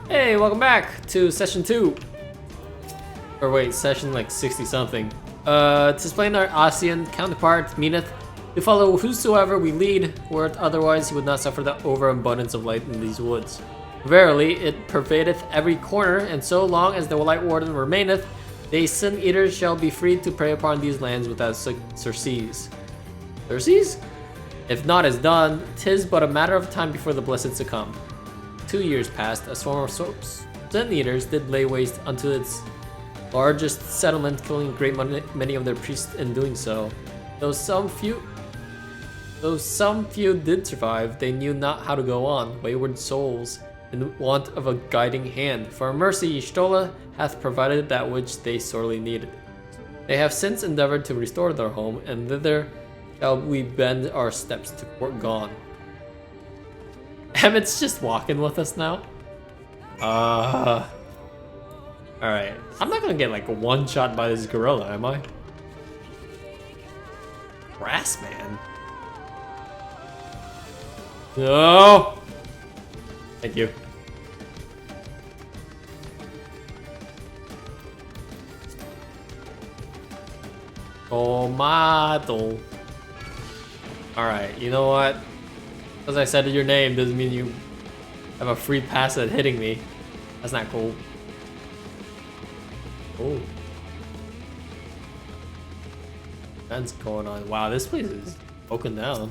Hey, welcome back to session 2. Or wait, session like 60 something. To explain our ASEAN counterpart, meaneth to follow whosoever we lead, were otherwise he would not suffer the overabundance of light in these woods. Verily, it pervadeth every corner, and so long as the Light Warden remaineth, they sin-eaters shall be free to prey upon these lands without surcease. Surcease? If naught is done, 'tis but a matter of time before the blessed succumb. 2 years passed, a swarm of sin-eaters did lay waste unto its largest settlement, killing a great many of their priests in doing so. Though some few did survive, they knew not how to go on, wayward souls, in want of a guiding hand. For our mercy, Y'shtola hath provided that which they sorely needed. They have since endeavored to restore their home, and thither shall we bend our steps to port gone. Emmett's just walking with us now. Alright. I'm not gonna get like one shot by this gorilla, am I? Brass man. No! Thank you. Tomato. Alright, you know what? Because I said your name doesn't mean you have a free pass at hitting me. That's not cool. Oh. What's going on? Wow, this place is broken down.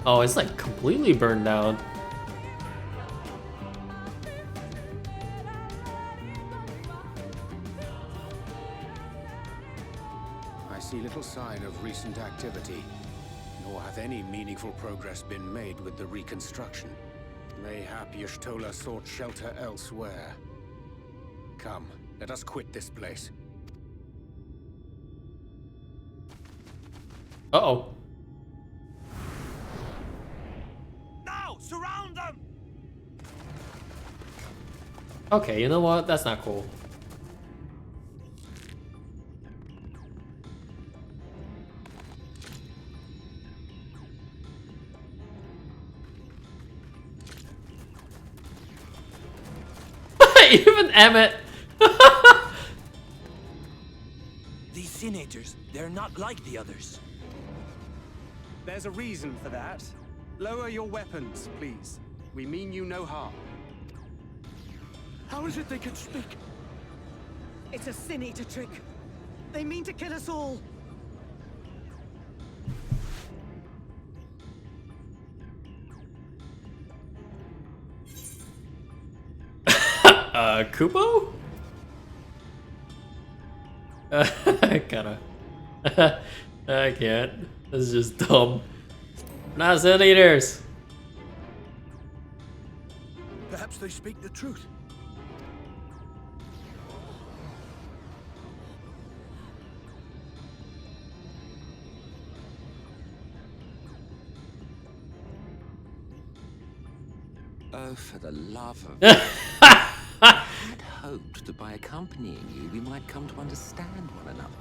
Oh, it's like completely burned down. I see little sign of recent activity, nor hath any meaningful progress been made with the reconstruction. Mayhap Y'shtola sought shelter elsewhere. Come, let us quit this place. Uh-oh. Now, surround them! Okay, you know what? That's not cool. Even Emmett. These senators, they're not like the others. There's a reason for that. Lower your weapons, please. We mean you no harm. How is it they can speak? It's a sin-eater trick. They mean to kill us all. Kupo? I kinda. I can't. This is just dumb. We're not sin-eaters. Perhaps they speak the truth. Oh, for the love of... I had hoped that by accompanying you, we might come to understand one another.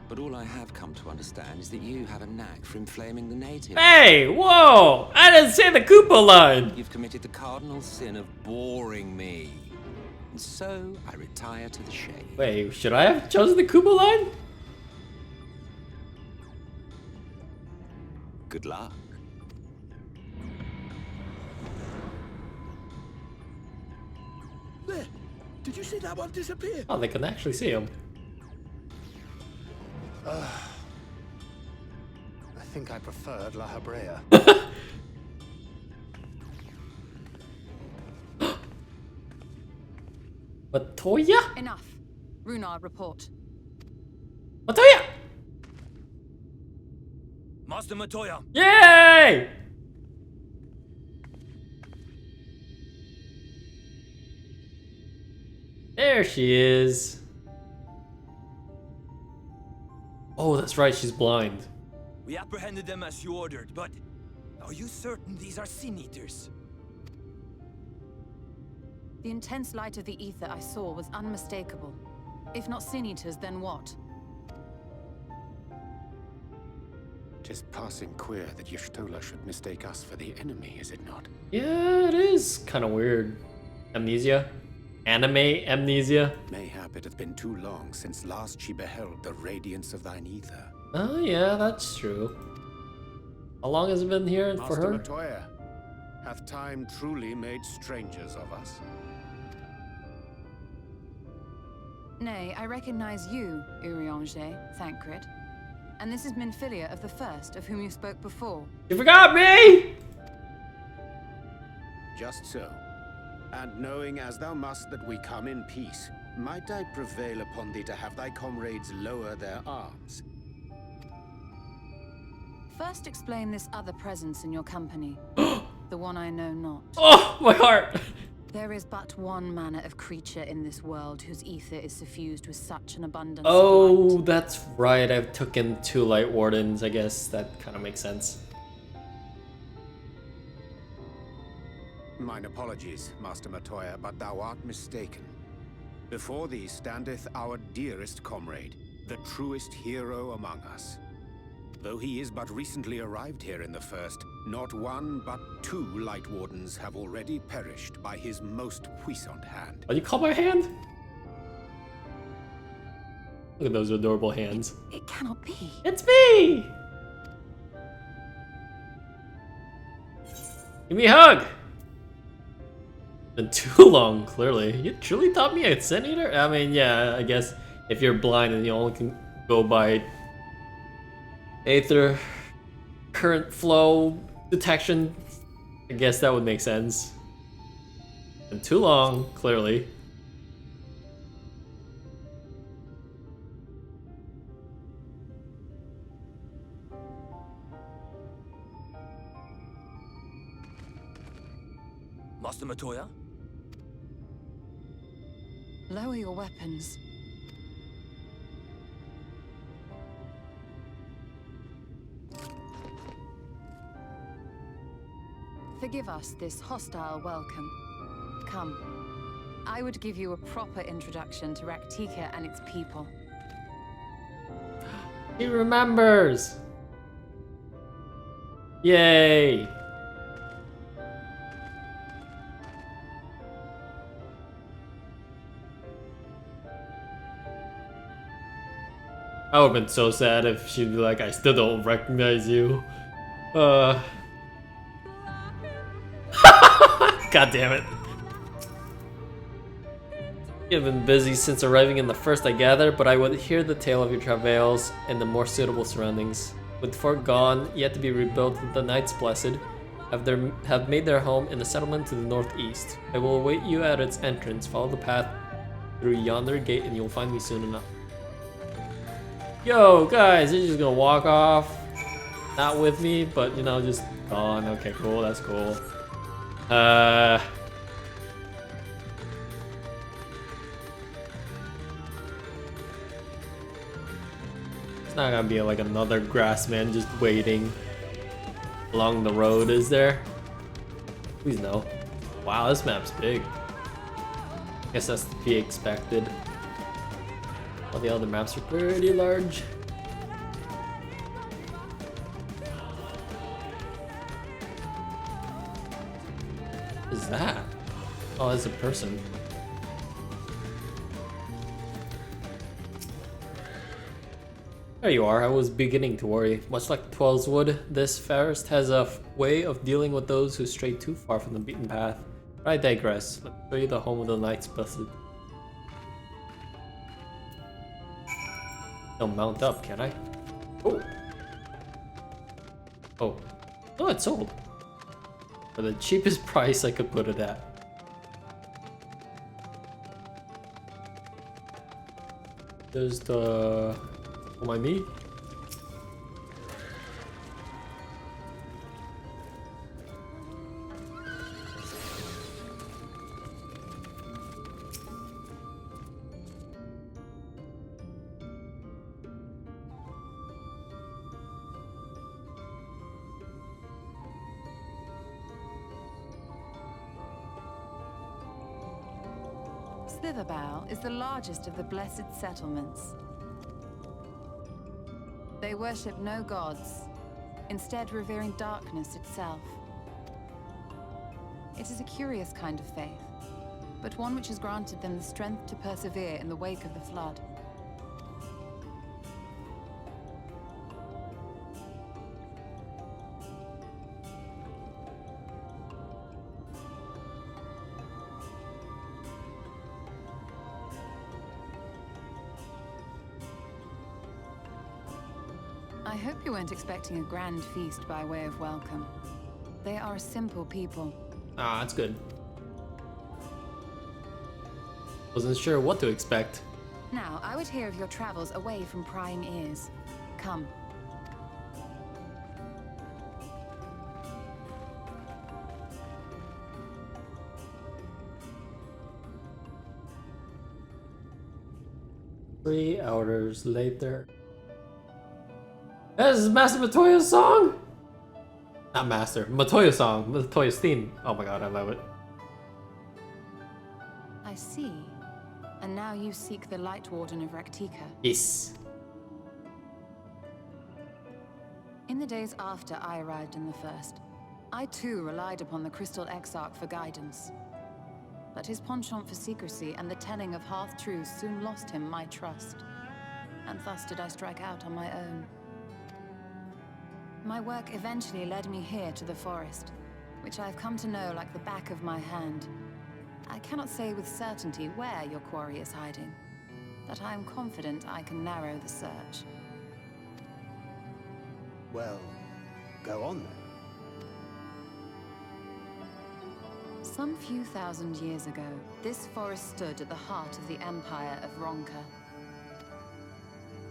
But all I have come to understand is that you have a knack for inflaming the natives. Hey, whoa! I didn't say the Koopa line! You've committed the cardinal sin of boring me. And so, I retire to the shade. Wait, should I have chosen the Koopa line? Good luck. There. Did you see that one disappear? Oh, they can actually see him. I think I preferred La Habrea. Matoya? Enough. Runar, report. Matoya! Master Matoya, Yay! There she is. Oh, that's right, she's blind. we apprehended them as you ordered, but are you certain these are sin-eaters? The intense light of the ether I saw was unmistakable. If not Sin Eaters, then what? Tis passing queer that Y'shtola should mistake us for the enemy, is it not? Yeah, it is kind of weird. Amnesia? Anime amnesia? Mayhap it hath been too long since last she beheld the radiance of thine ether. Oh yeah, that's true. How long has it been here for Master her? Matoya, hath time truly made strangers of us? Nay, I recognize you, Urianger, Thancred. And this is Minfilia of the First, of whom you spoke before. You forgot me! Just so. And knowing as thou must that we come in peace, might I prevail upon thee to have thy comrades lower their arms? First explain this other presence in your company. The one I know not. Oh, my heart! There is but one manner of creature in this world whose ether is suffused with such an abundance Oh, of light. that's right. I've taken 2 Light Wardens. I guess that kind of makes sense. Mine apologies, Master Matoya, but thou art mistaken. Before thee standeth our dearest comrade, the truest hero among us. Though he is but recently arrived here in the First, not 1 but 2 Light Wardens have already perished by his most puissant hand. Oh, you call my hand? Look at those adorable hands. It cannot be. It's me! Give me a hug! Been too long, clearly. You truly thought me a Sin Eater? I mean, yeah, I guess if you're blind and you only can go by Aether current flow detection, I guess that would make sense. Been too long, clearly. Master Matoya? Lower your weapons. Forgive us this hostile welcome. Come. I would give you a proper introduction to Raktika and its people. He remembers! Yay! I would've been so sad if she'd be like, I still don't recognize you. God damn it. You've been busy since arriving in the First, I gather, but I would hear the tale of your travails in the more suitable surroundings. With Fort gone, yet to be rebuilt, the Knights Blessed have made their home in the settlement to the northeast. I will await you at its entrance. Follow the path through yonder gate and you'll find me soon enough. Yo, guys, you're just gonna walk off. Not with me, but, you know, just gone. Okay, cool, that's cool. It's not gonna be like another grassman just waiting along the road, is there? Please no. Wow, this map's big. Guess that's to be expected. All the other maps are pretty large. What is that? Oh, it's a person. There you are. I was beginning to worry. Much like Twelveswood, this forest has a way of dealing with those who stray too far from the beaten path. But I digress. Let me show you the home of the Knights Blessed. Don't mount up, can I? Oh. Oh. Oh, it's sold. For the cheapest price I could put it at. There's the... Oh, my me? Slitherbow is the largest of the blessed settlements. They worship no gods, instead revering darkness itself. It is a curious kind of faith, but one which has granted them the strength to persevere in the wake of the flood. I hope you weren't expecting a grand feast by way of welcome. They are a simple people. Ah, that's good. Wasn't sure what to expect. Now, I would hear of your travels away from prying ears. Come. Three hours later. This is Master Matoya's song? Not Master, Matoya's song, Matoya's theme. Oh my god, I love it. I see. And now you seek the Light Warden of Raktika. Yes. In the days after I arrived in the First, I too relied upon the Crystal Exarch for guidance. But his penchant for secrecy and the telling of half-truths soon lost him my trust. And thus did I strike out on my own. My work eventually led me here to the forest, which I have come to know like the back of my hand. I cannot say with certainty where your quarry is hiding, but I am confident I can narrow the search. Well, go on then. Some few thousand years ago, this forest stood at the heart of the Empire of Ronka.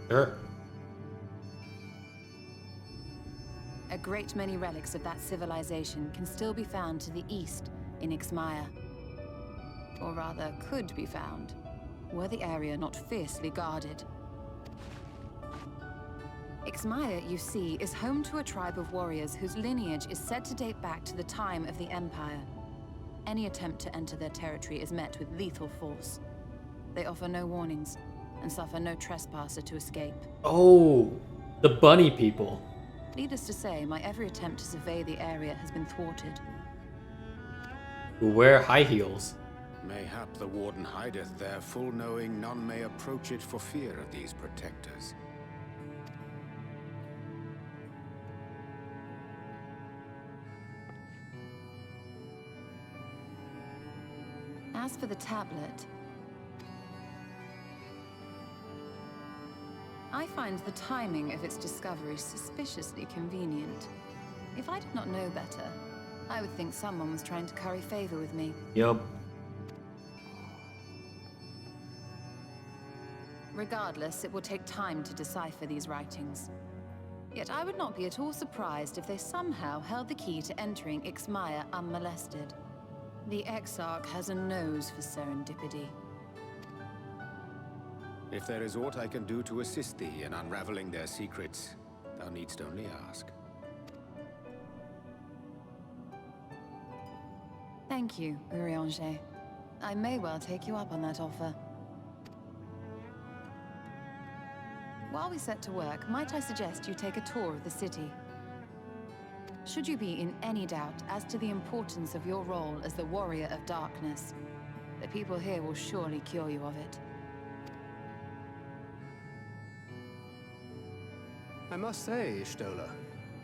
Sure. A great many relics of that civilization can still be found to the east in Ixmaya. Or rather, could be found, were the area not fiercely guarded. Ixmaya, you see, is home to a tribe of warriors whose lineage is said to date back to the time of the Empire. Any attempt to enter their territory is met with lethal force. They offer no warnings, and suffer no trespasser to escape. Oh, the bunny people. Needless to say, my every attempt to survey the area has been thwarted. Who wear high heels. Mayhap the Warden hideth there, full knowing none may approach it for fear of these protectors. As for the tablet, I find the timing of its discovery suspiciously convenient. If I did not know better, I would think someone was trying to curry favor with me. Yup. Regardless, it will take time to decipher these writings. Yet I would not be at all surprised if they somehow held the key to entering Ixmaya unmolested. The Exarch has a nose for serendipity. If there is aught I can do to assist thee in unraveling their secrets, thou needst only ask. Thank you, Urianger. I may well take you up on that offer. While we set to work, might I suggest you take a tour of the city? Should you be in any doubt as to the importance of your role as the Warrior of Darkness, the people here will surely cure you of it. I must say, Ishtola,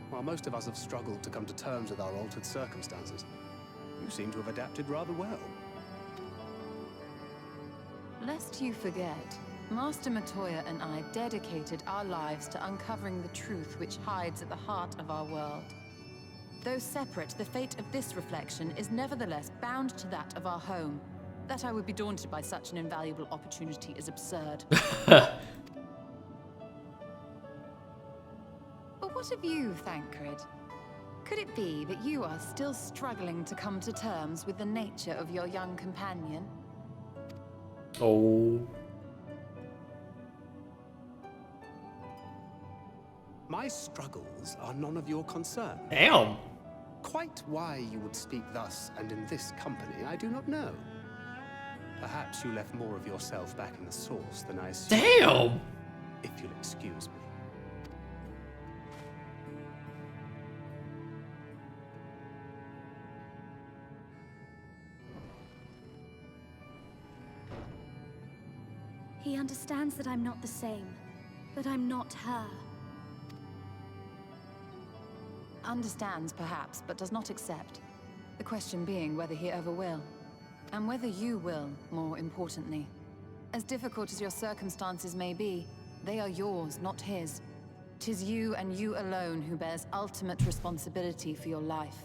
while most of us have struggled to come to terms with our altered circumstances, you seem to have adapted rather well. Lest you forget, Master Matoya and I dedicated our lives to uncovering the truth which hides at the heart of our world. Though separate, the fate of this reflection is nevertheless bound to that of our home. That I would be daunted by such an invaluable opportunity is absurd. But what of you, Thancred? Could it be that you are still struggling to come to terms with the nature of your young companion? Oh. My struggles are none of your concern. Damn. Quite why you would speak thus and in this company, I do not know. Perhaps you left more of yourself back in the source than I assumed. Damn! If you'll excuse me. He understands that I'm not the same, but I'm not her. Understands, perhaps, but does not accept. The question being whether he ever will. And whether you will, more importantly. As difficult as your circumstances may be, they are yours, not his. 'Tis you and you alone who bears ultimate responsibility for your life.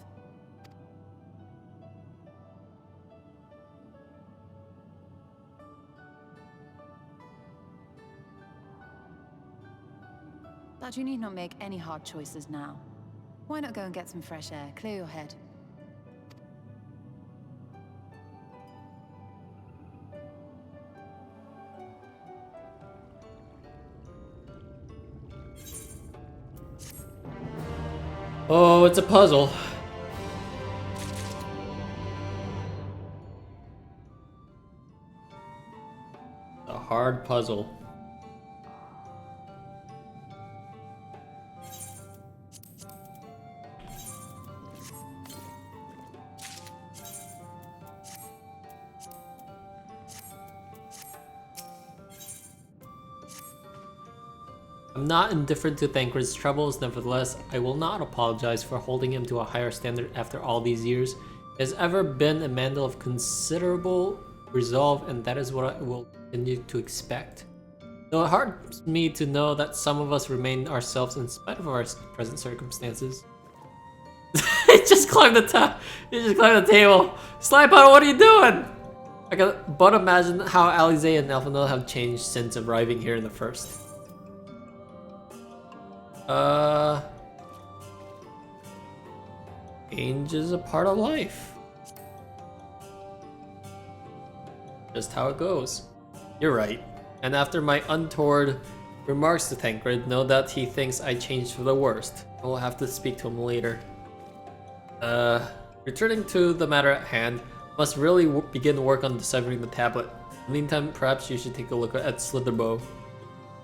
But you need not make any hard choices now. Why not go and get some fresh air, clear your head? Oh, it's a puzzle. A hard puzzle. I'm not indifferent to Thancred's troubles, nevertheless, I will not apologize for holding him to a higher standard after all these years. He has ever been a man of considerable resolve, and that is what I will continue to expect. Though it hurts me to know that some of us remain ourselves in spite of our present circumstances. He just climbed the top. He just climbed the table. Slidepound, what are you doing? I can but imagine how Alize and Elfinel have changed since arriving here in the first. Age is a part of life. Just how it goes. You're right. And after my untoward remarks to Thancred, know that he thinks I changed for the worst. I will have to speak to him later. Returning to the matter at hand, must really begin work on deciphering the tablet. In the meantime, perhaps you should take a look at Slitherbow.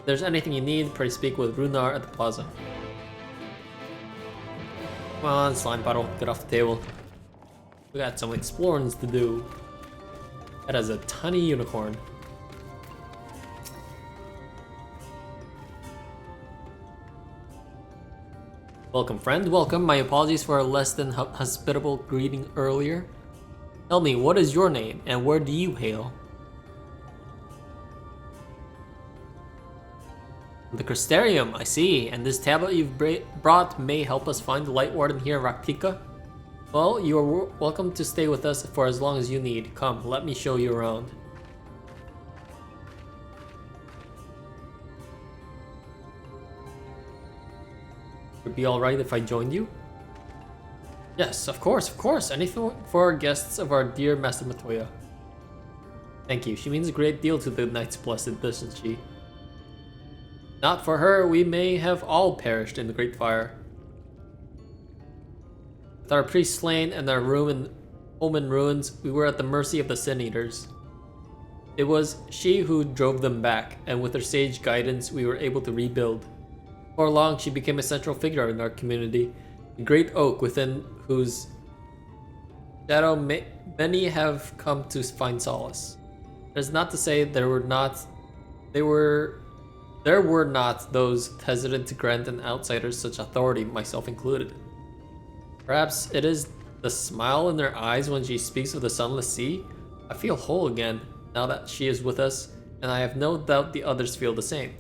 If there's anything you need, pray speak with Runar at the plaza. Come on, slime bottle, get off the table. We got some exploring to do. That is a tiny unicorn. Welcome, friend. Welcome. My apologies for a less than hospitable greeting earlier. Tell me, what is your name, and where do you hail? The Crystarium, I see. And this tablet you've brought may help us find the Light Warden here in Raktika? Well, you are welcome to stay with us for as long as you need. Come, let me show you around. Would it be alright if I joined you? Yes, of course. Anything for our guests of our dear Master Matoya. Thank you. She means a great deal to the Knights Blessed, doesn't she? Not for her, we may have all perished in the Great Fire. With our priest slain and our home in ruins, we were at the mercy of the Sin Eaters. It was she who drove them back, and with her sage guidance, we were able to rebuild. Before long, she became a central figure in our community, a great oak within whose shadow many have come to find solace. That is not to say there were not those hesitant to grant an outsider such authority, myself included. Perhaps it is the smile in her eyes when she speaks of the sunless sea. I feel whole again, now that she is with us, and I have no doubt the others feel the same.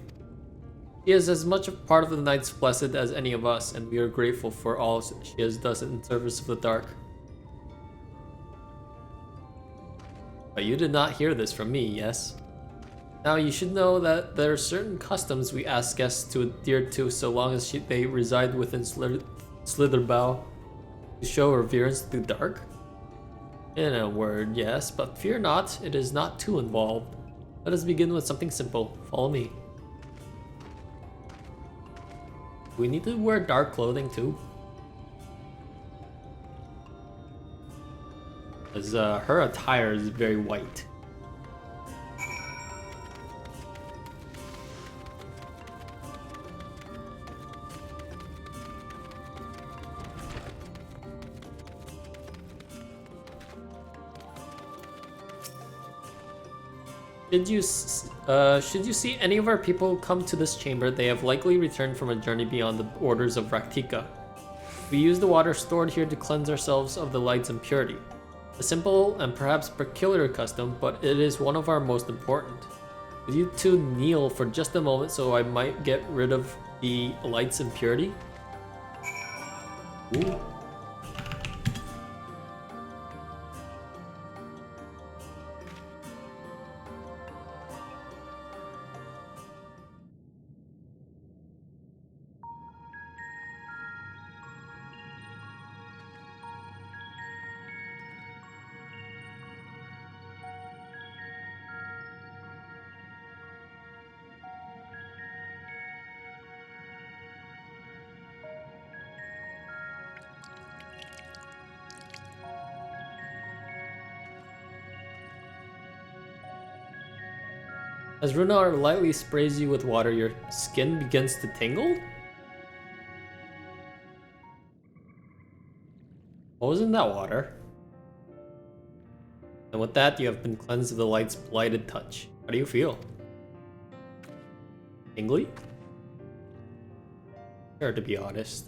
She is as much a part of the Knights Blessed as any of us, and we are grateful for all she has done in service of the dark. But you did not hear this from me, yes? Now you should know that there are certain customs we ask guests to adhere to so long as they reside within Slitherbow to show reverence to the dark? In a word, yes, but fear not, it is not too involved. Let us begin with something simple. Follow me. Do we need to wear dark clothing too? Because her attire is very white. Should you see any of our people come to this chamber, they have likely returned from a journey beyond the borders of Raktika. We use the water stored here to cleanse ourselves of the light's impurity. A simple and perhaps peculiar custom, but it is one of our most important. Would you two kneel for just a moment so I might get rid of the light's impurity? Ooh. As Runar lightly sprays you with water, your skin begins to tingle? What was in that water? And with that, you have been cleansed of the light's blighted touch. How do you feel? Tingly? Sure, to be honest.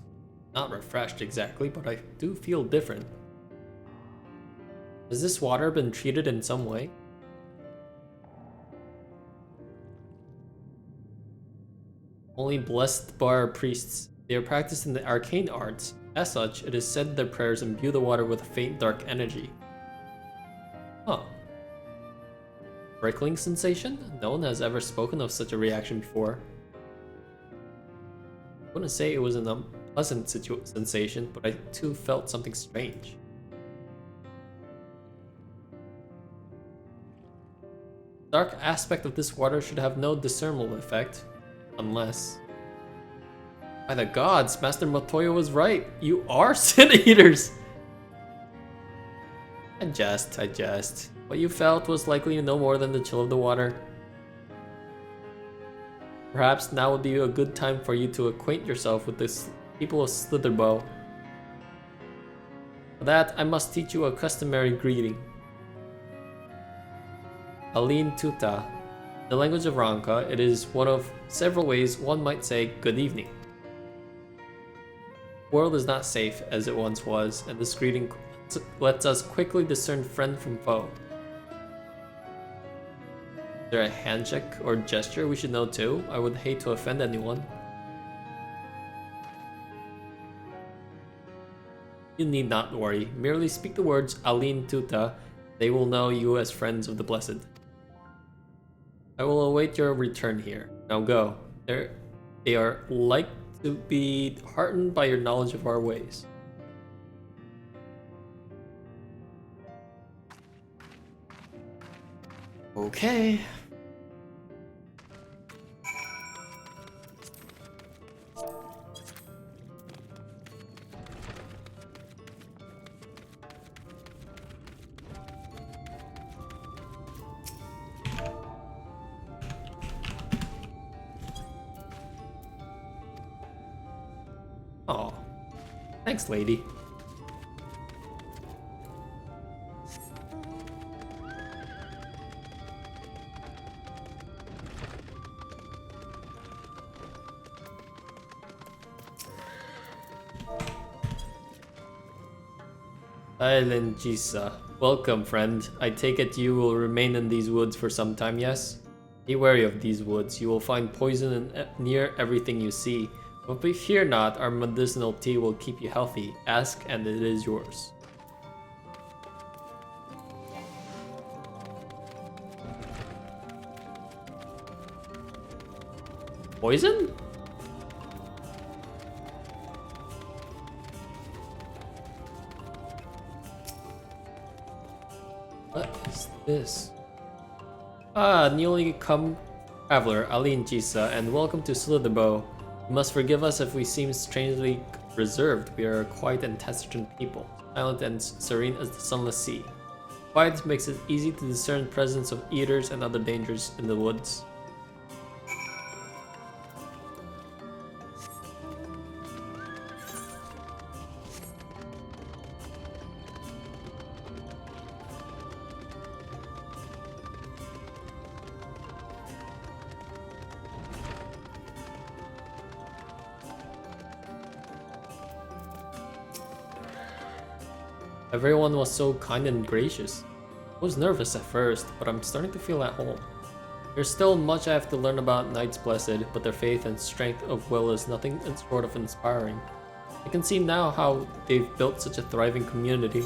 Not refreshed exactly, but I do feel different. Has this water been treated in some way? Only blessed bar priests. They are practiced in the arcane arts. As such, it is said their prayers imbue the water with a faint dark energy. Huh. Prickling sensation? No one has ever spoken of such a reaction before. I wouldn't say it was an unpleasant sensation, but I too felt something strange. The dark aspect of this water should have no discernible effect. Unless... By the gods, Master Motoya was right. You are sin eaters! I jest. What you felt was likely no more than the chill of the water. Perhaps now would be a good time for you to acquaint yourself with the people of Slitherbow. For that, I must teach you a customary greeting. Aline Tuta. In the language of Ranka, it is one of several ways one might say good evening. The world is not safe as it once was, and this greeting lets us quickly discern friend from foe. Is there a handshake or gesture we should know too? I would hate to offend anyone. You need not worry. Merely speak the words Aline Tuta. They will know you as friends of the Blessed. I will await your return here. Now go. They are like to be heartened by your knowledge of our ways. Okay. Oh, thanks, lady. Island Jisa. Welcome, friend. I take it you will remain in these woods for some time, yes? Be wary of these woods. You will find poison near everything you see. But fear not, our medicinal tea will keep you healthy. Ask and it is yours. Poison? What is this? Newly come traveler, Aline Jisa, and welcome to Slitherbow. You must forgive us if we seem strangely reserved. We are quite an taciturn people, silent and serene as the sunless sea. Quiet makes it easy to discern the presence of eaters and other dangers in the woods. Everyone was so kind and gracious. I was nervous at first, but I'm starting to feel at home. There's still much I have to learn about Knights Blessed, but their faith and strength of will is nothing short of inspiring. I can see now how they've built such a thriving community.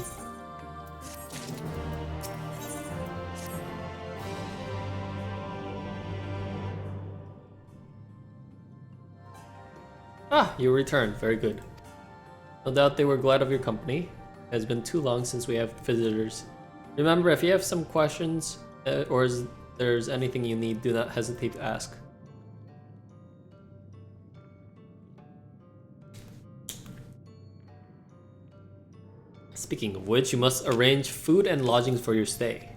Ah, you returned. Very good. No doubt they were glad of your company. It has been too long since we have visitors. Remember, if you have some questions or there's anything you need, do not hesitate to ask. Speaking of which, you must arrange food and lodgings for your stay.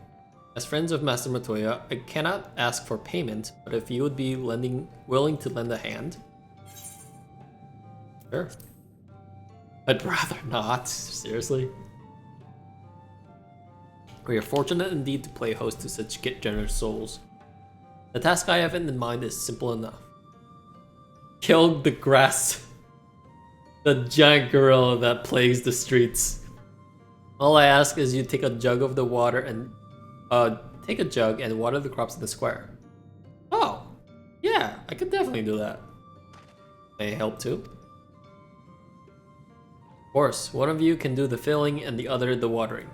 As friends of Master Matoya, I cannot ask for payment, but if you would be willing to lend a hand, sure. I'd rather not, seriously. We are fortunate indeed to play host to such generous souls. The task I have in mind is simple enough. Kill the grass. The giant gorilla that plagues the streets. All I ask is you take a jug of the water and take a jug and water the crops in the square. Oh, yeah, I could definitely do that. May I help too? Of course, one of you can do the filling and the other the watering.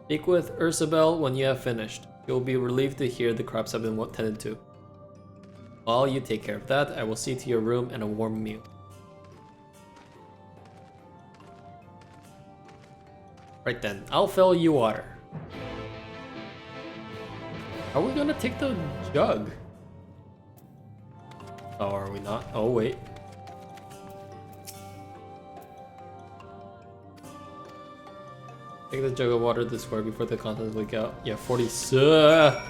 Speak with Ursabel when you have finished. You'll be relieved to hear the crops have been tended to. While you take care of that, I will see to your room and a warm meal. Right then, I'll fill you water. Are we gonna take the jug? Oh, are we not? Oh, wait. Take the jug of water to the square before the contents leak out. Yeah, 40. Go,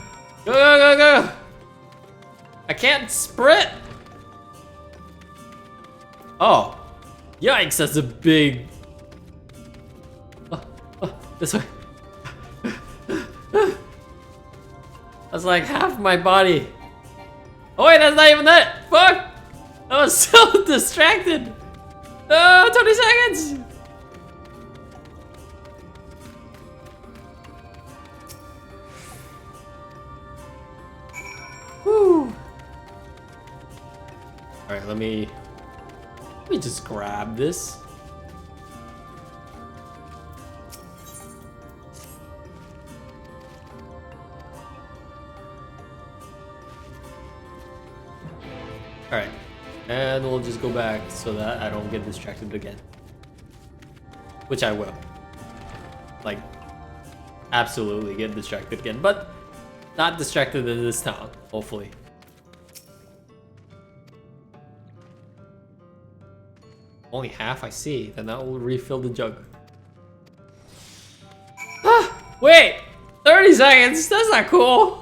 go, go, go! I can't sprint! Oh. Yikes, that's a big... this way. That's like half my body. Oh wait, that's not even it! Fuck! I was so distracted! No, 20 seconds! Whew. Alright, let me just grab this. Alright, and we'll just go back so that I don't get distracted again. Which I will. Like, absolutely get distracted again, but not distracted in this town, hopefully. Only half I see, then that will refill the jug. Ah, wait! 30 seconds? That's not cool!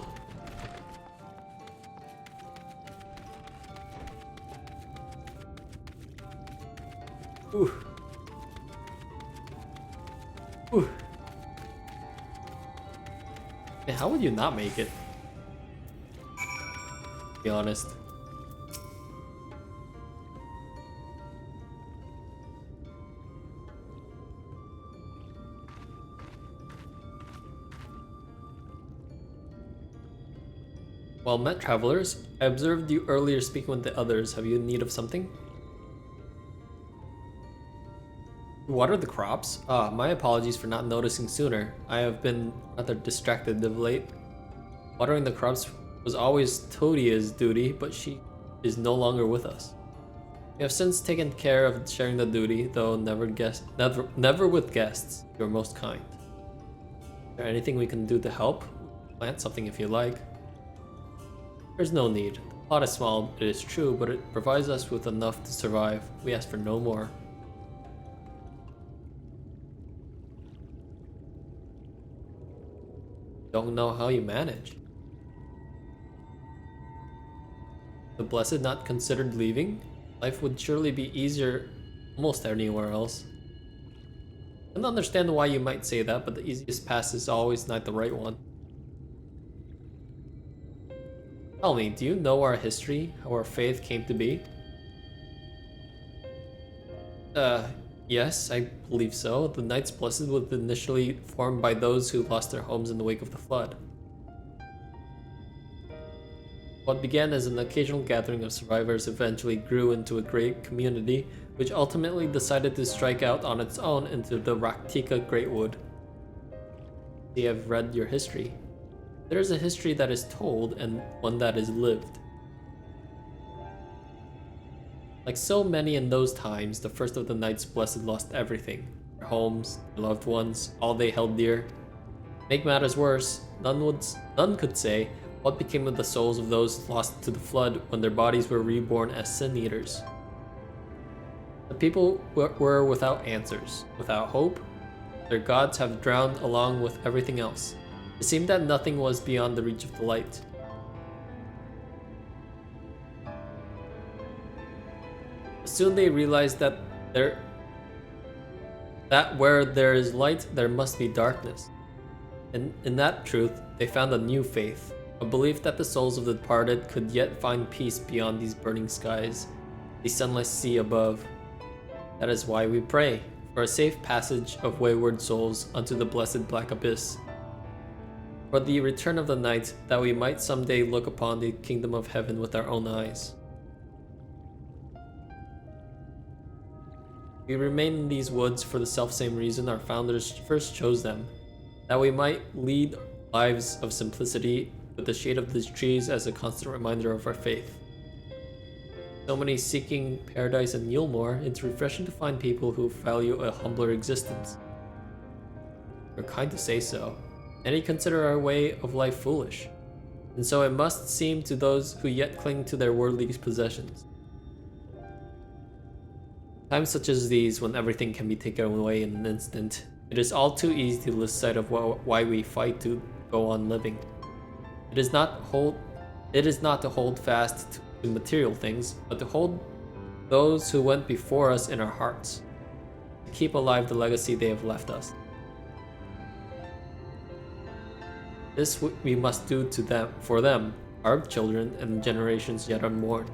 Ooh. Ooh. Yeah, how would you not make it? To be honest. Well met, travelers. I observed you earlier speaking with the others. Have you in need of something? Water the crops? Ah, my apologies for not noticing sooner. I have been rather distracted of late. Watering the crops was always Todia's duty, but she is no longer with us. We have since taken care of sharing the duty, though never with guests. You are most kind. Is there anything we can do to help? Plant something if you like. There's no need. The plot is small, it is true, but it provides us with enough to survive. We ask for no more. Don't know how you manage. The Blessed not considered leaving? Life would surely be easier almost anywhere else. I can understand why you might say that, but the easiest path is always not the right one. Tell me, do you know our history, how our faith came to be? Yes, I believe so. The Knights Blessed was initially formed by those who lost their homes in the wake of the flood. What began as an occasional gathering of survivors eventually grew into a great community, which ultimately decided to strike out on its own into the Raktika Greatwood. See, I've read your history. There is a history that is told and one that is lived. Like so many in those times, the first of the Knights Blessed lost everything. Their homes, their loved ones, all they held dear. Make matters worse, none could say what became of the souls of those lost to the flood when their bodies were reborn as sin eaters. The people were without answers, without hope. Their gods have drowned along with everything else. It seemed that nothing was beyond the reach of the light. Soon they realized that where there is light, there must be darkness. And in that truth, they found a new faith, a belief that the souls of the departed could yet find peace beyond these burning skies, the sunless sea above. That is why we pray for a safe passage of wayward souls unto the blessed black abyss, for the return of the night, that we might someday look upon the kingdom of heaven with our own eyes. We remain in these woods for the selfsame reason our founders first chose them, that we might lead lives of simplicity with the shade of these trees as a constant reminder of our faith. So many seeking paradise in Yulmore, it's refreshing to find people who value a humbler existence. You're kind to say so. Many consider our way of life foolish, and so it must seem to those who yet cling to their worldly possessions. Times such as these, when everything can be taken away in an instant, it is all too easy to lose sight of why we fight to go on living. It is not to hold fast to material things, but to hold those who went before us in our hearts, to keep alive the legacy they have left us. This we must do to them, for them, our children, and generations yet unborn.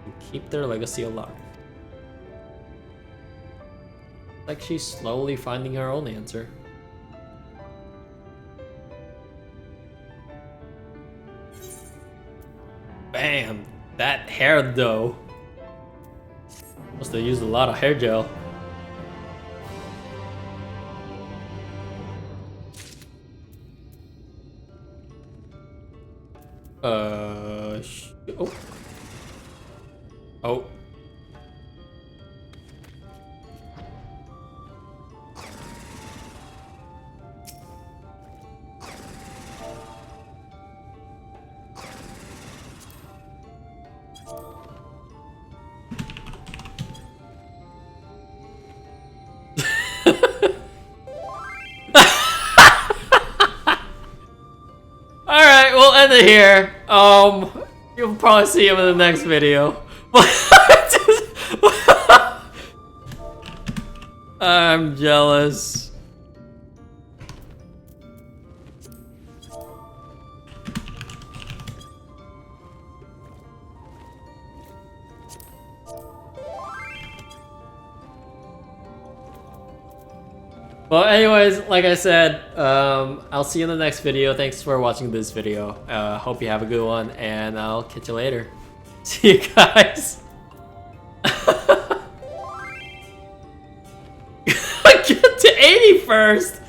And keep their legacy alive. Like she's slowly finding her own answer. Bam! That hair though. Must have used a lot of hair gel. Oh. Oh. Alright, we'll end it here. You'll probably see him in the next video. I'm jealous. Well, anyways, like I said, I'll see you in the next video. Thanks for watching this video. Hope you have a good one, and I'll catch you later. See you guys. Get to 80 first.